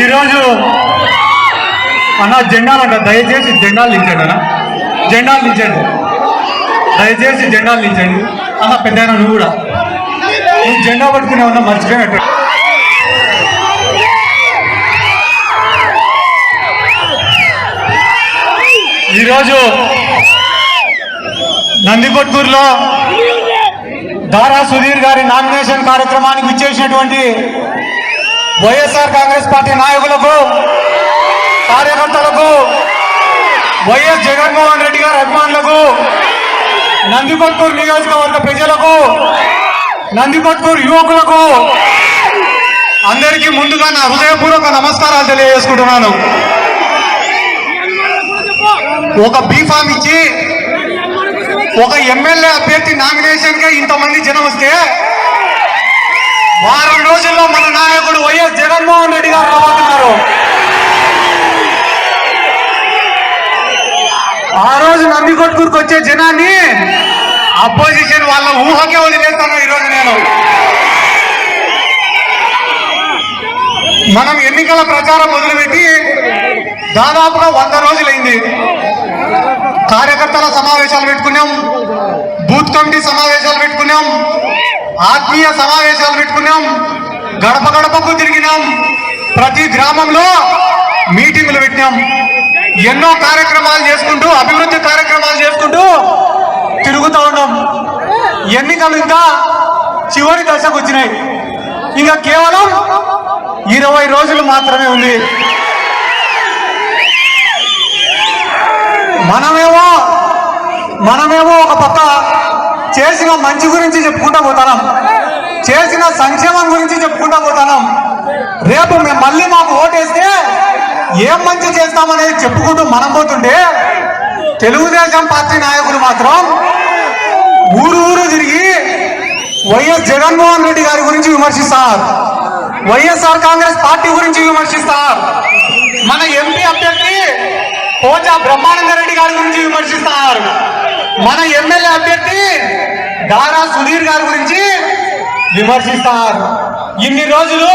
ఈరోజు అన్న జెండాలంట, దయచేసి జెండాలు దించండి అన్న, జెండాలు దించండి, దయచేసి జెండాలు దించండి అన్న. పెద్ద నువ్వు కూడా నువ్వు జెండా పట్టుకునే ఉన్నా మర్చిపోయినట్టు. ఈరోజు నందికొట్కూరులో దారా సుధీర్ గారి నామినేషన్ కార్యక్రమానికి ఇచ్చేసినటువంటి వైఎస్ఆర్ కాంగ్రెస్ పార్టీ నాయకులకు, కార్యకర్తలకు, వైఎస్ జగన్మోహన్ రెడ్డి గారి అభిమానులకు, నందికొట్కూరు నియోజకవర్గ ప్రజలకు, నందికొట్కూరు యువకులకు అందరికీ ముందుగా నా హృదయపూర్వక నమస్కారాలు తెలియజేసుకుంటున్నాను. ఒక బీఫామ్ ఇచ్చి ఒక ఎమ్మెల్యే అభ్యర్థి నామినేషన్ గా ఇంతమంది జనం వస్తే వారం రోజుల్లో మన నాయకుడు వైఎస్ జగన్మోహన్ రెడ్డి గారు రాబోతున్నారు. ఆ రోజు నందికొట్కూరుకు వచ్చే జనాన్ని అపోజిషన్ వాళ్ళ ఊహకే వదిలేస్తాను. ఈరోజు నేను మనం ఎన్నికల ప్రచారం మొదలుపెట్టి దాదాపుగా 100 రోజులైంది. కార్యకర్తల సమావేశాలు పెట్టుకున్నాం, బూత్ కమిటీ సమావేశాలు పెట్టుకున్నాం, ఆత్మీయ సమావేశాలు పెట్టుకున్నాం, గడప గడపకు తిరిగినాం, ప్రతి గ్రామంలో మీటింగులు పెట్టినాం, ఎన్నో కార్యక్రమాలు చేసుకుంటూ, అభివృద్ధి కార్యక్రమాలు చేసుకుంటూ తిరుగుతూ ఉన్నాం. ఎన్నికలు ఇంకా చివరి దశకు వచ్చినాయి. ఇంకా కేవలం 20 రోజులు మాత్రమే ఉంది. మనమేమో ఒక పక్క చేసిన మంచి గురించి చెప్పుకుంటా పోతాం, చేసిన సంక్షేమం గురించి చెప్పుకుంటా పోతాం. రేపు మళ్ళీ మాకు ఓటేస్తే ఏం మంచి చేస్తామనేది చెప్పుకుంటూ మనం పోతుంటే, తెలుగుదేశం పార్టీ నాయకులు మాత్రం ఊరు తిరిగి వైఎస్ జగన్మోహన్ రెడ్డి గారి గురించి విమర్శిస్తారు, వైఎస్ఆర్ కాంగ్రెస్ పార్టీ గురించి విమర్శిస్తారు, మన ఎంపీ అభ్యర్థి పోచా బ్రహ్మానందరెడ్డి గారి గురించి విమర్శిస్తారు, మన ఎమ్మెల్యే అభ్యర్థి దారా సుధీర్ గారి గురించి విమర్శిస్తారు. ఇన్ని రోజులు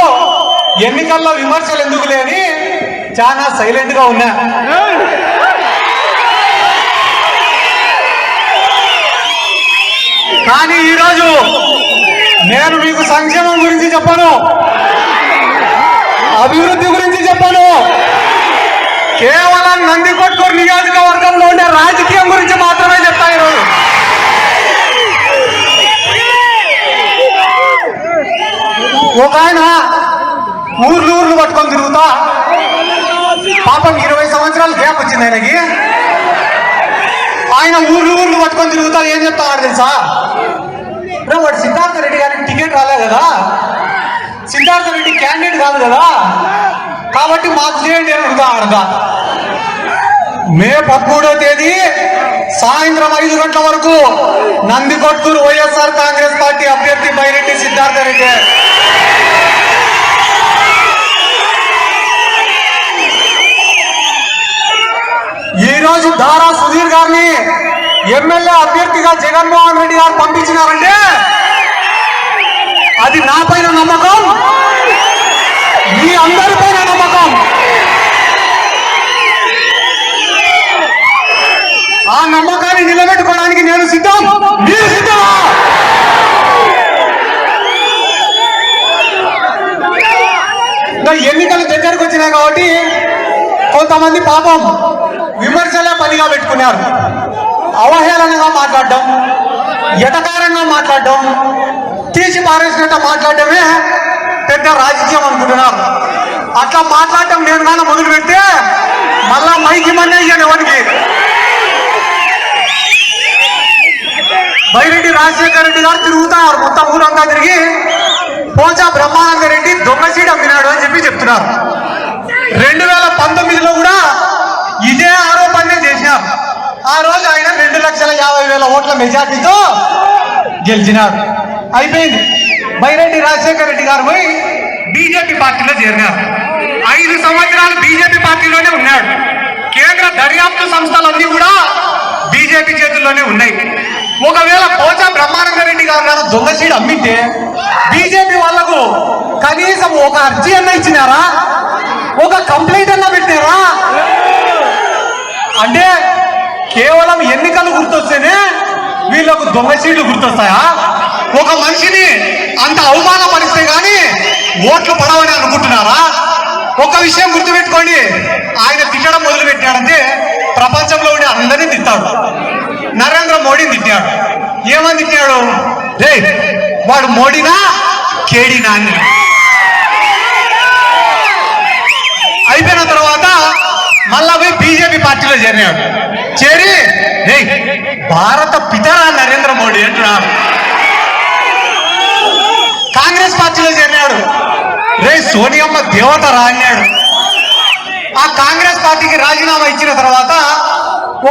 ఎన్నికల్లో విమర్శలు ఎందుకు లేని చాలా సైలెంట్ గా ఉన్నా. కానీ ఈరోజు నేను మీకు సంక్షేమం గురించి చెప్పను, అభివృద్ధి గురించి చెప్పను, కేవలం నందికొట్కూరు నియోజకవర్గంలో ఉండే రాజకీయం గురించి మాత్రమే చెప్తా. ఈరోజు ఒక ఆయన ఊర్లు పట్టుకొని తిరుగుతా, పాపం 20 సంవత్సరాలు గ్యాప్ వచ్చింది ఆయనకి. ఆయన ఊర్లు పట్టుకొని తిరుగుతా ఏం చెప్తాడు తెలుసా? వాడు సిద్ధార్థ రెడ్డి గారికి టికెట్ రాలే కదా, సిద్ధార్థ రెడ్డి క్యాండిడేట్ కాదు కదా, కాబట్టి మాకు చేయండి అని అడుగుతా. మే 13వ తేదీ సాయంత్రం 5 గంటల వరకు నందికొట్కూరు వైఎస్ఆర్ కాంగ్రెస్ పార్టీ అభ్యర్థి బైరెడ్డి సిద్ధార్థ రెడ్డి. ఈ రోజు దారా సుధీర్ గారిని ఎమ్మెల్యే అభ్యర్థిగా జగన్మోహన్ రెడ్డి గారు పంపించినారంటే అది నా పైన నమ్మకం, మీ అందరిపైన నమ్మకం. ఆ నమ్మకాన్ని నిలబెట్టుకోవడానికి నేను సిద్ధం, మీరు సిద్ధమా? ఎన్నికలు దగ్గరకు వచ్చినాయి కాబట్టి కొంతమంది పాపం విమర్శలే పనిగా పెట్టుకున్నారు. అవహేళనగా మాట్లాడడం, ఎటకారంగా మాట్లాడడం, తీసి పారేసినట్టు మాట్లాడటమే పెద్ద రాజకీయం అనుకుంటున్నారు. అట్లా మాట్లాడటం నేను కానీ మొదలు పెడితే మళ్ళా మైకి మన్నే ఇయ్యాను ఎవరికి. బైరెడ్డి రాజశేఖర రెడ్డి గారు తిరుగుతున్నారు, మొత్తం ఊరంతా తిరిగి పోచా బ్రహ్మానందరెడ్డి దొంగ సీట్ అమ్మినాడు అని చెప్తున్నారు. 2019లో కూడా ఇదే ఆరోపణనే చేసినారు. ఆ రోజు ఆయన 2,50,000 ఓట్ల మెజార్టీతో గెలిచినారు. అయిపోయింది. బైరెడ్డి రాజశేఖర రెడ్డి గారు పోయి బీజేపీ పార్టీలో చేరినారు. 5 సంవత్సరాలు బీజేపీ పార్టీలోనే ఉన్నాడు. కేంద్ర దర్యాప్తు సంస్థలన్నీ కూడా బీజేపీ చేతుల్లోనే ఉన్నాయి. ఒకవేళ పోచా బ్రహ్మానందరెడ్డి గారు దొంగ సీట్ అమ్మితే బీజేపీ వాళ్లకు కనీసం ఒక అర్జీ అన్న ఇచ్చినారా? ఒక కంప్లైంట్ అన్నా పెట్టారా? అంటే కేవలం ఎన్నికలు గుర్తొస్తేనే వీళ్ళకు దొంగ సీట్లు గుర్తొస్తాయా? ఒక మనిషిని అంత అవమానపరిస్తే గాని ఓట్లు పడవని అనుకుంటున్నారా? ఒక విషయం గుర్తుపెట్టుకోండి, ఆయన తిట్టడం మొదలు పెట్టాడంటే ప్రపంచంలో ఉండే అందరినీ తిట్టాడు. నరేంద్ర మోడీని తిట్టాడు. ఏమని తిట్టాడు? రే వాడు మోడీనా కేడీనా అని. అయిపోయిన తర్వాత మళ్ళా పోయి బీజేపీ పార్టీలో చేరినాడు. చేరి రే భారత పితరా నరేంద్ర మోడీ అంటున్నాడు. కాంగ్రెస్ పార్టీలో చేరినాడు. రే సోనియమ్మ దేవత రా అన్నాడు. ఆ కాంగ్రెస్ పార్టీకి రాజీనామా ఇచ్చిన తర్వాత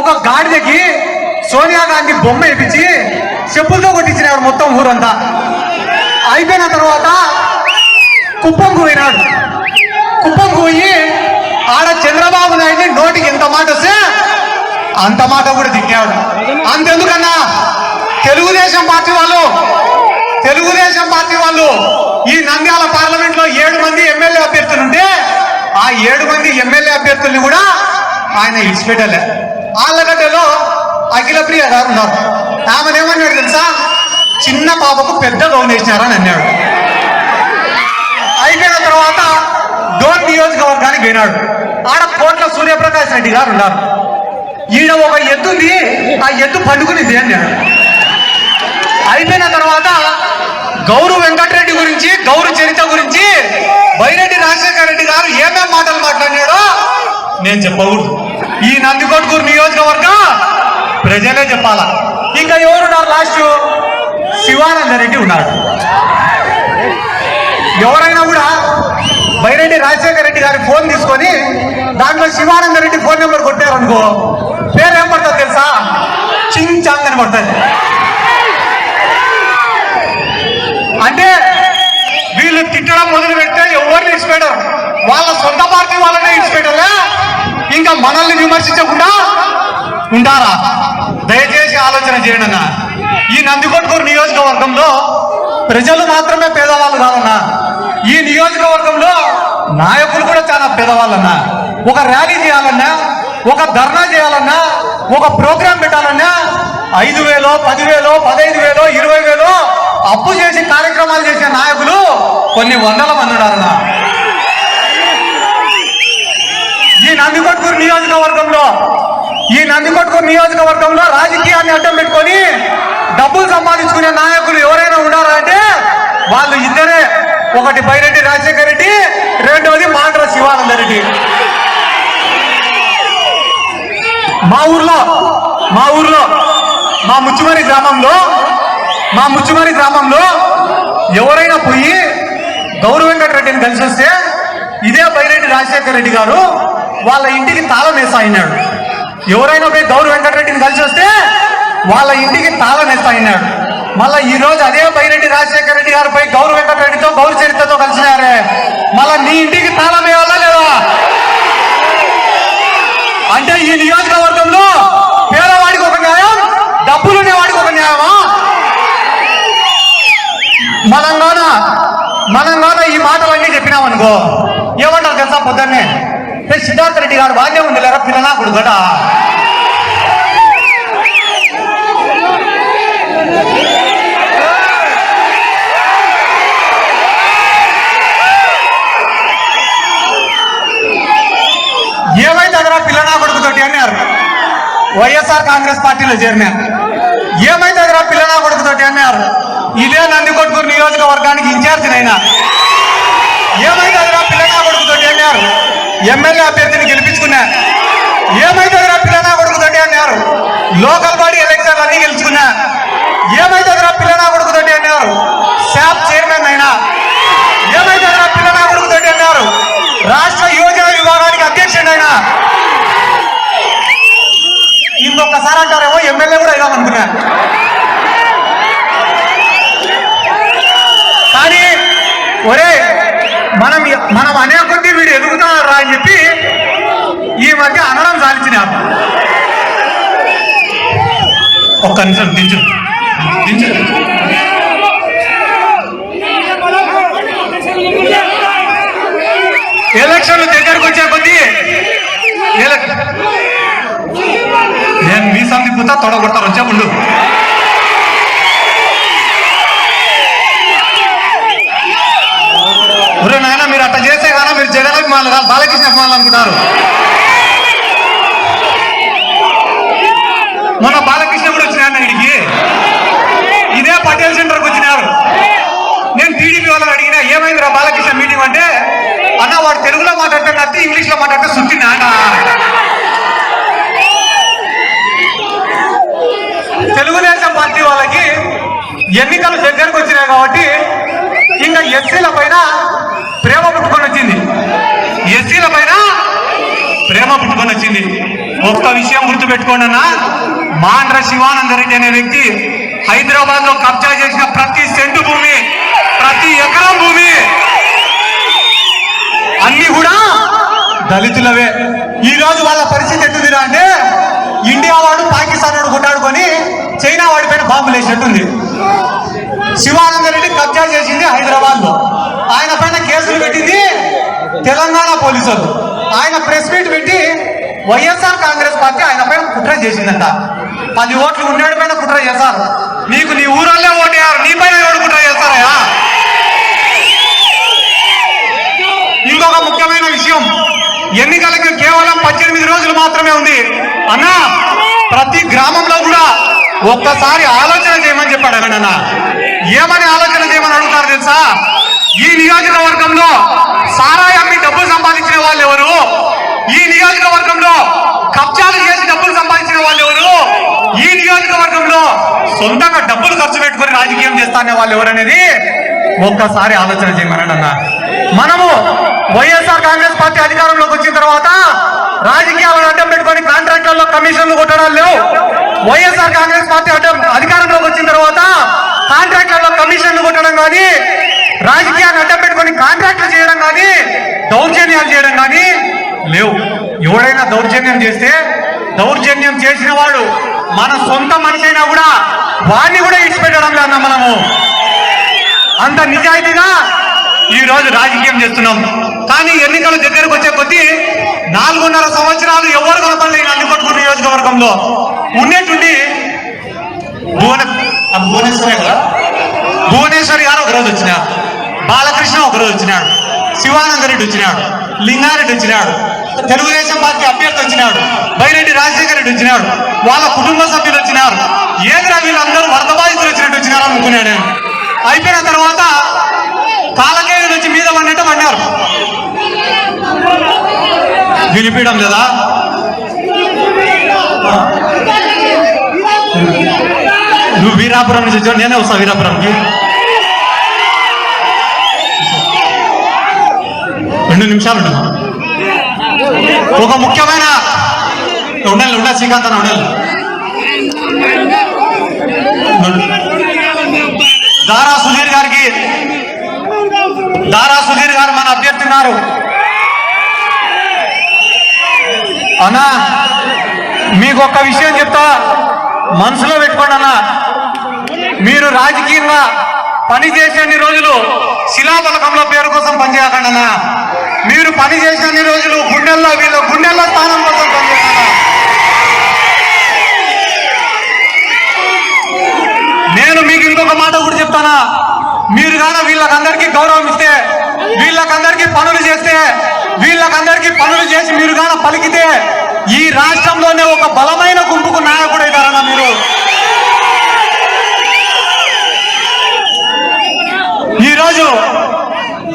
ఒక గాడిదకి సోనియా గాంధీ బొమ్మ వేపించి చెప్పులతో కొట్టించినాడు మొత్తం ఊరంతా. అయిపోయిన తర్వాత కుప్పంకు పోయినాడు. కుప్పంకు పోయి ఆడ చంద్రబాబు నాయుడిని నోటికి ఎంత మాట వస్తే అంత మాట కూడా తిట్టాడు. అంతెందుకన్నా తెలుగుదేశం పార్టీ వాళ్ళు ఈ నంద్యాల పార్లమెంట్ లో 7 మంది ఎమ్మెల్యే అభ్యర్థులుంటే ఆ 7 మంది ఎమ్మెల్యే అభ్యర్థుల్ని కూడా ఆయన ఇడిచిపెట్టలే. ఆళ్ళగడ్డలో అఖిలప్రియ గారు ఉన్నారు. ఆమెనేమన్నాడు తెలుసా? చిన్న పాపకు పెద్ద గౌన్ వేసినారని అన్నాడు. అయిపోయిన తర్వాత డోన్ నియోజకవర్గానికి పోయినాడు. ఆడ కోట్ల సూర్యప్రకాష్ రెడ్డి గారు ఉన్నారు. ఈయన ఒక ఎద్దుంది, ఆ ఎద్దు పండుకునింది అన్నాడు. అయిపోయిన తర్వాత గౌరు వెంకటరెడ్డి గురించి, గౌరు చరిత గురించి బైరెడ్డి రాజశేఖర రెడ్డి గారు ఏమేం మాటలు మాట్లాడాడో నేను చెప్పకూడదు. ఈ నందికొట్కూరు నియోజకవర్గం ప్రజలే చెప్పాలా. ఇంకా ఎవరున్నారు? లాస్ట్ శివానంద రెడ్డి ఉన్నాడు. ఎవరైనా కూడా బైరెడ్డి రాజశేఖర రెడ్డి గారి ఫోన్ తీసుకొని దాంట్లో శివానంద రెడ్డి ఫోన్ నెంబర్ కొట్టారనుకో, పేరు ఏం పడుతుంది తెలుసా? చింగ్ చాంగ్ అని పడుతుంది. అంటే వీళ్ళు తిట్టడం మొదలు పెడితే ఎవరిని ఇచ్చిపెట్టరు. వాళ్ళ సొంత పార్టీ వాళ్ళనే ఇచ్చిపెట్టలే, ఇంకా మనల్ని విమర్శించకుండా ఉంటారా? దయచేసి ఆలోచన చేయండి అన్న. ఈ నందికొట్కూరు నియోజకవర్గంలో ప్రజలు మాత్రమే పేదవాళ్ళు కాదన్నా, ఈ నియోజకవర్గంలో నాయకులు కూడా చాలా పేదవాళ్ళన్నా. ఒక ర్యాలీ చేయాలన్నా, ఒక ధర్నా చేయాలన్నా, ఒక ప్రోగ్రాం పెట్టాలన్నా 5,000, 10,000, 15,000, 20,000 అప్పు చేసి కార్యక్రమాలు చేసే నాయకులు కొన్ని వందల మంది ఉన్నారన్నా. ఈ నందికొట్కూరు నియోజకవర్గంలో రాజకీయాన్ని అడ్డం పెట్టుకొని డబ్బులు సంపాదించుకునే నాయకులు ఎవరైనా ఉన్నారా అంటే వాళ్ళు ఇద్దరే. ఒకటి బైరెడ్డి రాజశేఖర రెడ్డి, రెండోది మాండ్ర శివానంద రెడ్డి. మా ఊర్లో మా ముచ్చుమరి గ్రామంలో ఎవరైనా పోయి గౌరు వెంకటరెడ్డిని కలిసి వస్తే ఇదే బైరెడ్డి రాజశేఖర రెడ్డి గారు వాళ్ళ ఇంటికి తాళం వేస్తా అయినాడు. ఎవరైనా పోయి గౌరు వెంకటరెడ్డిని కలిసి వస్తే వాళ్ళ ఇంటికి తాళం వేస్తా అయినాడు. మళ్ళా ఈ రోజు అదే బైరెడ్డి రాజశేఖర రెడ్డి గారు పోయి గౌరు వెంకటరెడ్డితో, గౌరు చరిత్రతో కలిసినారే, మళ్ళా నీ ఇంటికి తాళం వేయాలా లేదా? అంటే ఈ నియోజకవర్గంలో పేదవాడికి ఒక న్యాయం, డబ్బులుండేవాడికి ఒక న్యాయమా? మనంగాన ఈ మాటలన్నీ చెప్పినామనుకో ఏమంటారు తెలుసా? పొద్దున్నే సిద్ధార్థ రెడ్డి గారు బాగానే ఉంది లేరా పిల్లనాకుడు కదా. ఏమైతే అదరా పిల్లనా కొడుకుతోటి అన్నారు. వైఎస్ఆర్ కాంగ్రెస్ పార్టీలో చేరినారు. ఏమైతే అదరా పిల్లనా కొడుకుతోటి అన్నారు. ఇదే నందికొట్కూరు నియోజకవర్గానికి ఇన్ఛార్జినైనా. ఏమైతే అదరా పిల్లనా కొడుకుతోటి అన్నారు. ఎమ్మెల్యే అభ్యర్థిని గెలిపించుకున్నా. ఏమైతే అదరా పిల్లనా కొడుకుతోటి అన్నారు. లోకల్ బాడీ ఎలక్షన్లు అన్ని గెలుచుకున్నా. ఏమైతే అదరా పిల్లనా కొడుకుతోటి అన్నారు. శాప్ చైర్మన్ అయినా. ఏమైతే అదరా పిల్లనా కొడుకుతోటి అన్నారు. రాష్ట్ర యువజన విభాగానికి అధ్యక్షుడైనా. ఇంకొకసారి అంటారేమో ఎమ్మెల్యే కూడా అయినామనుకున్నా. కానీ ఒరే మనం అనే కొద్దీ వీడు ఎదుగుతున్నారా అని చెప్పి ఈ మధ్య అనడం సాధించిన. ఒక్క నిమిషం దించు. ఎలక్షన్లు దగ్గరకు మీసం తిప్పుతా తొడగొడతారు వచ్చే ముందు. ఒరే నాయన మీరు అట్లా చేస్తే కానీ మీరు జగన్ అభిమానులు కాదు బాలకృష్ణ అభిమానులు అనుకుంటారు. మొన్న బాలకృష్ణ కూడా వచ్చినాడు ఇడికి, ఇదే పటేల్ సెంటర్కి వచ్చినారు. నేను టీడీపీ వాళ్ళని అడిగినా ఏమైందిరా బాలకృష్ణ మీటింగ్ అంటే, అన్న వాడు తెలుగులో మాట్లాడితే నచ్చి ఇంగ్లీష్ లో మాట్లాడితే సుత్తినా. తెలుగుదేశం పార్టీ వాళ్ళకి ఎన్నికలు దగ్గరకు వచ్చినాయి కాబట్టి ఇంకా ఎస్సీల పైన ప్రేమ పుట్టుకొని వచ్చింది. ఎస్సీల పైన ప్రేమ పుట్టుకొని వచ్చింది. ఒక్క విషయం గుర్తుపెట్టుకోండి అన్న, మాండ్ర శివానందరెడ్డి అనే వ్యక్తి హైదరాబాద్ లో కబ్జా చేసిన ప్రతి సెంటు భూమి, ప్రతి ఎకరం భూమి అన్ని కూడా దళితులవే. ఈ రోజు వాళ్ళ పరిస్థితి ఎట్టుందిరా అంటే, ఇండియా వాడు పాకిస్తాన్ వాడు కొట్టాడుకొని చైనా వాడి పైన బాంబులు వేసినట్టుంది. శివానందరెడ్డి కబ్జా చేసింది హైదరాబాద్ లో, ఆయన పైన కేసులు పెట్టింది తెలంగాణ పోలీసులు. ఆయన ప్రెస్ మీట్ పెట్టి వైఎస్ఆర్ కాంగ్రెస్ పార్టీ ఆయన పైన కుట్ర చేసిందంట. 10 ఓట్లు ఉన్నాడు పైన కుట్ర చేశారు. నీకు నీ ఊరల్లే ఓటేయారు, నీ పైన ఎవరు కుట్ర చేస్తారయా? ఇంకొక ముఖ్యమైన విషయం, ఎన్నికలకు కేవలం 18 రోజులు మాత్రమే ఉంది అన్న. ప్రతి గ్రామంలో కూడా ఒక్కసారి ఆలోచన చేయమని చెప్పాడు అన్న. ఏమని ఆలోచన చేయమని అడుగుతారు తెలుసా? ఈ నియోజకవర్గంలో సారాయి అమ్మి డబ్బులు సంపాదించిన వాళ్ళు ఎవరు? ఈ నియోజకవర్గంలో కబ్జాలు చేసి డబ్బులు సంపాదించిన వాళ్ళు ఎవరు? ఈ నియోజకవర్గంలో సొంతంగా డబ్బులు ఖర్చు పెట్టుకుని రాజకీయం చేస్తానే వాళ్ళు ఎవరనేది ఒక్కసారి ఆలోచన చేయమనండి అన్న. మనము వైఎస్ఆర్ కాంగ్రెస్ పార్టీ అధికారంలోకి వచ్చిన తర్వాత రాజకీయాలను అడ్డం పెట్టుకొని కాంట్రాక్టర్లో కమిషన్లు కొట్టడాలు లేవు. వైఎస్ఆర్ కాంగ్రెస్ పార్టీ అధికారంలోకి వచ్చిన తర్వాత కాంట్రాక్టర్లో కమిషన్లు కొట్టడం కానీ, రాజకీయాన్ని అడ్డం పెట్టుకొని కాంట్రాక్టులు చేయడం కానీ, దౌర్జన్యాలు చేయడం కానీ లేవు. ఎవడైనా దౌర్జన్యం చేస్తే, దౌర్జన్యం చేసిన వాడు మన సొంత మనిషి అయినా కూడా వాడిని కూడా ఇచ్చిపెట్టడం లేదన్నా. మనము అంత నిజాయితీగా ఈ రోజు రాజకీయం చేస్తున్నాం. కానీ ఎన్నికలు దగ్గరకు వచ్చే కొద్దీ 4.5 సంవత్సరాలు ఎవరు కనపడలేదు అల్లిపట్టుకున్న నియోజకవర్గంలో ఉన్నట్టుండి భువనేశ్వరి గారు ఒకరోజు వచ్చినాడు, బాలకృష్ణ ఒకరోజు వచ్చినాడు, శివానందరెడ్డి వచ్చినాడు, లింగారెడ్డి వచ్చినాడు, తెలుగుదేశం పార్టీ అభ్యర్థి వచ్చినాడు, బైరెడ్డి రాజశేఖర రెడ్డి వచ్చినాడు, వాళ్ళ కుటుంబ సభ్యులు వచ్చినారు. ఏదిరా వీళ్ళందరూ వరద బాధితులు వచ్చినట్టు వచ్చినారు అనుకున్నాడు నేను. అయిపోయిన తర్వాత కాలకేయులు వచ్చి మీద పడినట్టు పడినారు. వినిపించడం లేదా? నువ్వు వీరాపురం నుంచి వచ్చావు, నేనే వస్తా వీరాపురంకి. 2 నిమిషాలు ఉంటాను. ఒక ముఖ్యమైన ఉండాలి శ్రీకాంత్ అన్న ఉండాలి. దారా సుధీర్ గారు మన అభ్యర్థి ఉన్నారు అన్నా. మీకు ఒక్క విషయం చెప్తా, మనసులో పెట్టుకోండి అన్న. మీరు రాజకీయంగా పని చేసేన్ని రోజులు శిలాఫలకంలో పేరు కోసం పనిచేయకండి అన్న. మీరు పని చేసేన్ని రోజులు వీళ్ళ గుండెల్లో స్థానం కోసం పనిచేయాలన్నా. నేను మీకు ఇంకొక మాట కూడా చెప్తానా, మీరు కానీ వీళ్ళకందరికీ గౌరవం ఇస్తే, వీళ్ళకందరికీ పనులు చేస్తే, వీళ్ళకందరికీ పనులు చేసి మీరు కానీ పలికితే, ఈ రాష్ట్రంలోనే ఒక బలమైన గుంపుకు నాయకుడు అవుతారన్నా మీరు. ఈరోజు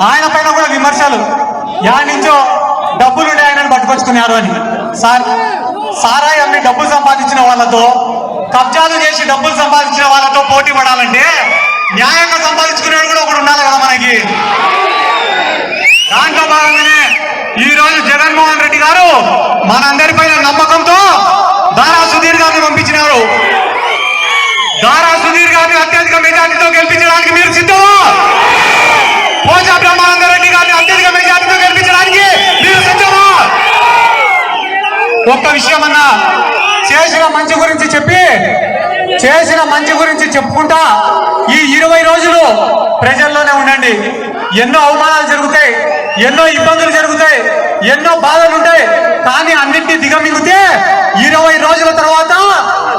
ఆయన పైన కూడా విమర్శలు, యాడ్ నుంచో డబ్బులుండే ఆయనను పట్టుకొచ్చుకున్నారు అని. సారాయి అమ్మి డబ్బులు సంపాదించిన వాళ్ళతో, కబ్జాలు చేసి డబ్బులు సంపాదించిన వాళ్ళతో పోటీ పడాలంటే న్యాయంగా సంపాదించుకునేవాడు కూడా ఒకడు ఉండాలి కదా మనకి. దాంట్లో భాగంగానే ఈ రోజు జగన్మోహన్ రెడ్డి గారు మనందరిపైన నమ్మకంతో దారా సుధీర్ గారిని పంపించినారు. దారా సుధీర్ గారిని అత్యధిక మెజార్టీతో గెలిపించడానికి మీరు సిద్ధమా? పోచా బ్రహ్మానందరెడ్డి గారిని అత్యధిక మెజార్టీతో గెలిపించడానికి మీరు సిద్ధమా? ఒక్క విషయం అన్నా, చేసిన మంచి గురించి చెప్పుకుంటా ఈ 20 రోజులు ప్రజల్లోనే ఉండండి. ఎన్నో అవమానాలు జరుగుతాయి, ఎన్నో ఇబ్బందులు జరుగుతాయి, ఎన్నో బాధలు ఉంటాయి. కానీ అన్నింటినీ దిగమింగితే 20 రోజుల తర్వాత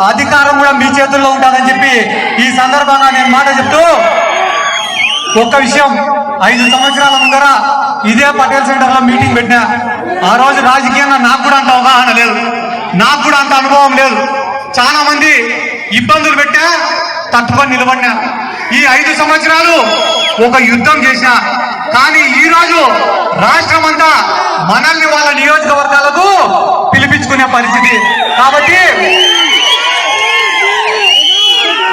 అధికారం కూడా మీ చేతుల్లో ఉంటుందని చెప్పి ఈ సందర్భంగా నేను మాట చెప్తూ ఒక్క విషయం, 5 సంవత్సరాల ముందర ఇదే పటేల్ సెంటర్ లో మీటింగ్ పెట్టినా. ఆ రోజు రాజకీయంగా నాకు కూడా అంత అవగాహన లేదు, నాకు కూడా అంత అనుభవం లేదు. చాలా మంది ఇబ్బందులు పెట్టా, తట్టుకొని నిలబడినా. ఈ 5 సంవత్సరాలు ఒక యుద్ధం చేసిన. కానీ ఈ రోజు రాష్ట్రం అంతా మనల్ని వాళ్ళ నియోజకవర్గాలకు పిలిపించుకునే పరిస్థితి. కాబట్టి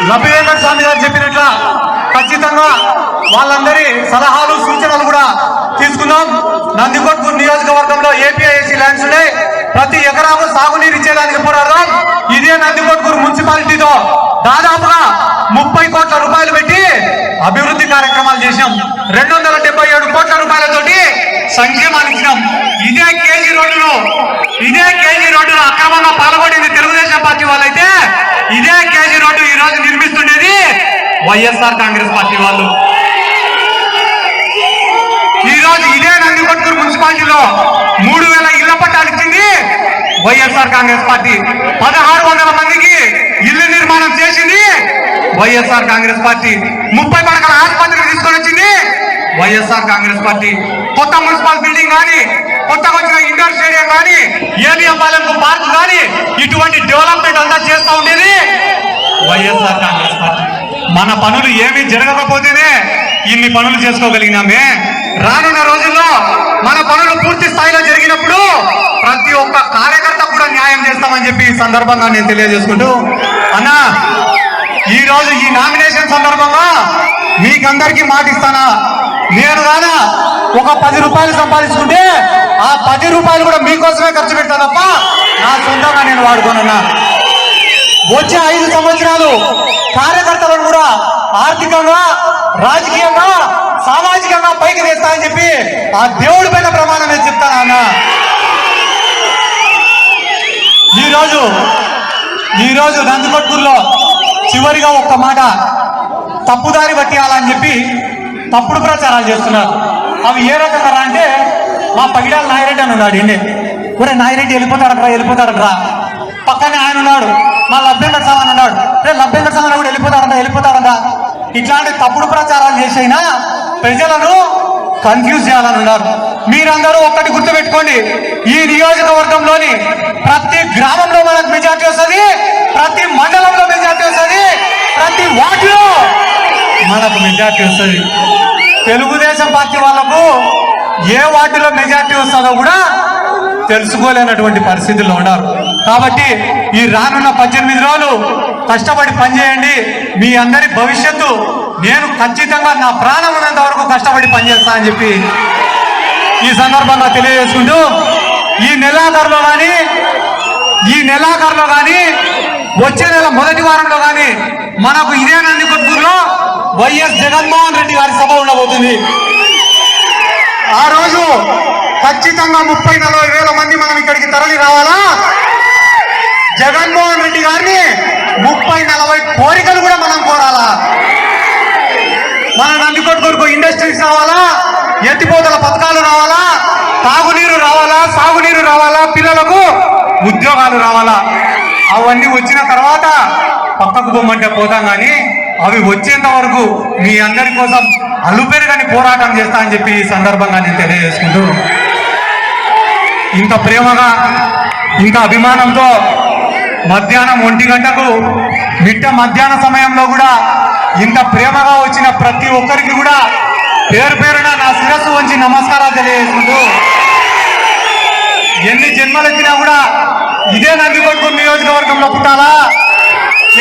లబ్బివేంద్ర స్వామి గారు చెప్పినట్ల ఖచ్చితంగా వాళ్ళందరి సలహాలు సూచనలు కూడా తీసుకుందాం. నందికొట్కూరు నియోజకవర్గంలో ఏపీఐసి ల్యాండ్స్ ఉన్నాయి. ప్రతి ఎకరాకు సాగునీరు ఇచ్చేదానికి పోరాడదాం. ఇదే నందికొట్కూరు మున్సిపాలిటీతో దాదాపుగా 30 కోట్ల రూపాయలు పెట్టి అభివృద్ధి కార్యక్రమాలు చేశాం. 277 కోట్ల రూపాయలతోటి సంక్షేమాన్ని ఇచ్చినాం. ఇదే కేజీ రోడ్డులో అక్రమంగా పాల్గొనేది తెలుగుదేశం పార్టీ వాళ్ళైతే ఇదే కేజీ రోడ్డు ఈ రోజు నిర్మిస్తుండేది వైఎస్ఆర్ కాంగ్రెస్ పార్టీ వాళ్ళు. ఈ రోజు ఇదే నందికొట్కూరు మున్సిపాలిటీలో 3000 ఇళ్ల పట్టాలు ఇచ్చింది వైఎస్ఆర్ కాంగ్రెస్ పార్టీ. 1600 మందికి ఇల్లు నిర్మాణం చేసింది వైఎస్ఆర్ కాంగ్రెస్ పార్టీ. 30 పడకల ఆసుపత్రికి తీసుకొని వచ్చింది వైఎస్ఆర్ కాంగ్రెస్ పార్టీ. కొత్త మున్సిపల్ బిల్డింగ్ కానీ, కొత్తగా వచ్చిన ఇండోర్ స్టేడియం కానీ, ఏబిఎం పాలెంకు పార్క్ కానీ, ఇటువంటి డెవలప్మెంట్ అంతా చేస్తూ ఉండేది వైఎస్ఆర్ కాంగ్రెస్ పార్టీ. మన పనులు ఏమీ జరగకపోతేనే ఇన్ని పనులు చేసుకోగలిగినామే. రానున్న రోజుల్లో మన పనులు పూర్తి స్థాయిలో జరిగినప్పుడు ప్రతి ఒక్క కార్యకర్త కూడా న్యాయం చేస్తామని చెప్పి ఈ సందర్భంగా నేను తెలియజేసుకుంటూ, అన్నా ఈ రోజు ఈ నామినేషన్ సందర్భంగా మీకందరికీ మాటిస్తానా, నేను కాదా ఒక 10 రూపాయలు సంపాదించుకుంటే ఆ 10 రూపాయలు కూడా మీకోసమే ఖర్చు పెడతా తప్ప నా సొంతంగా నేను వాడుకోనన్నా. వచ్చే 5 సంవత్సరాలు కార్యకర్తలను కూడా ఆర్థికంగా, రాజకీయంగా, సామాజికంగా పైకి తెస్తా అని చెప్పి ఆ దేవుడి పైన ప్రమాణం నేను చెప్తాను అన్న. ఈరోజు నందికొట్కూరులో చివరిగా ఒక్క మాట, తప్పుదారి పట్టియాలని చెప్పి తప్పుడు ప్రచారాలు చేస్తున్నారు. అవి ఏ రకంగా అంటే, మా పగిడాల నాయిరెడ్డి అని ఉన్నాడు ఇండి, ఒరే నాయిరెడ్డి వెళ్ళిపోతాడట్రా. పక్కనే ఆయన ఉన్నాడు, మా లబ్బెంగడ సామాన్ ఉన్నాడు, రే లబ్బెంగడ సామాన్ కూడా వెళ్ళిపోతాడంట. ఇట్లాంటి తప్పుడు ప్రచారాలు చేసైనా ప్రజలను కన్ఫ్యూజ్ చేయాలని ఉన్నారు. మీరందరూ ఒక్కటి గుర్తుపెట్టుకోండి, ఈ నియోజకవర్గంలోని ప్రతి గ్రామంలో మనకు మెజార్టీ వస్తుంది, ప్రతి మండలంలో మెజార్టీ వస్తుంది, ప్రతి వార్డులో మనకు మెజార్టీ వస్తుంది. తెలుగుదేశం పార్టీ వాళ్లకు ఏ వార్డులో మెజార్టీ వస్తుందో కూడా తెలుసుకోలేనటువంటి పరిస్థితుల్లో ఉన్నారు. కాబట్టి ఈ రానున్న 18 రోజులు కష్టపడి పనిచేయండి. మీ అందరి భవిష్యత్తు నేను ఖచ్చితంగా నా ప్రాణం ఉన్నంత వరకు కష్టపడి పనిచేస్తా అని చెప్పి ఈ సందర్భంగా తెలియజేసుకుంటూ, ఈ నెలాఖరులో కానీ వచ్చే నెల మొదటి వారంలో కానీ మనకు ఇదే నందికొట్కూరులో వైఎస్ జగన్మోహన్ రెడ్డి గారి సభ ఉండబోతుంది. ఆ రోజు ఖచ్చితంగా 30-40 వేల మంది మనం ఇక్కడికి తరలి రావాలా. జగన్మోహన్ రెడ్డి గారిని 30-40 కోరికలు కూడా మనం కోరాలా. మన నందికొట్కూరుకు ఇండస్ట్రీస్ రావాలా, ఎత్తిపోతల పథకాలు రావాలా, తాగునీరు రావాలా, సాగునీరు రావాలా, పిల్లలకు ఉద్యోగాలు రావాలా. అవన్నీ వచ్చిన తర్వాత పక్కకు పోమంటే పోతాం, కానీ అవి వచ్చేంత వరకు మీ అందరి కోసం అలుపెరుగని పోరాటం చేస్తా అని చెప్పి ఈ సందర్భంగా నేను తెలియజేసుకుంటూ, ఇంత ప్రేమగా, ఇంకా అభిమానంతో మధ్యాహ్నం 1 గంటకు మిట్ట మధ్యాహ్న సమయంలో కూడా ఇంత ప్రేమగా వచ్చిన ప్రతి ఒక్కరికి కూడా పేరు పేరున నా శిరస్సు వంచి నమస్కారాలు తెలియజేసుకుంటూ, ఎన్ని జన్మలెత్తినా కూడా ఇదే నందికొట్కూరు నియోజకవర్గంలో పుట్టాలా,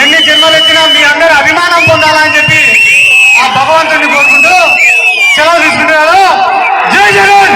ఎన్ని జన్మలెత్తినా మీ అందరి అభిమానం పొందాలా అని చెప్పి ఆ భగవంతుడిని కోరుకుంటూ సెలవు తీసుకుంటున్నారు. జై జగన్.